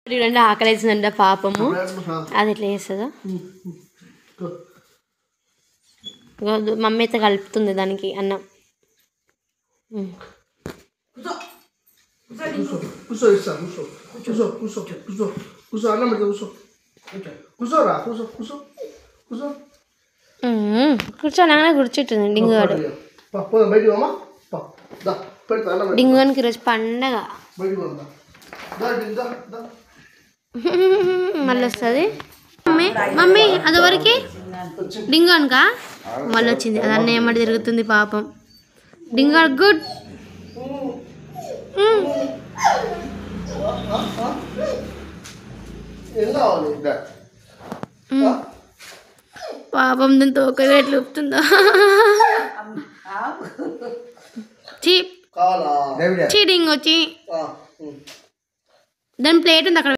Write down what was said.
చూడండి ఆకలేసిందంట పాపము. అది ఎట్లా చేస్తుందో మమ్మీ అయితే కలుపుతుంది దానికి అన్నం. కూర్చోనగానే కూర్చుంటుంది డింగుగాడు. డింగుగానికి ఈరోజు పండగ. మళ్ళీ వస్తుంది మమ్మీ. మమ్మీ అదివరకు డింగు అనుక మళ్ళీ వచ్చింది. అది అన్న ఏమంటే తిరుగుతుంది పాపం. డింగు గుడ్. పాపం దాని తోక ఎట్లా ఊపుతుందో. చీ డింగు వచ్చి దాని ప్లేట్ ఉంది అక్కడ.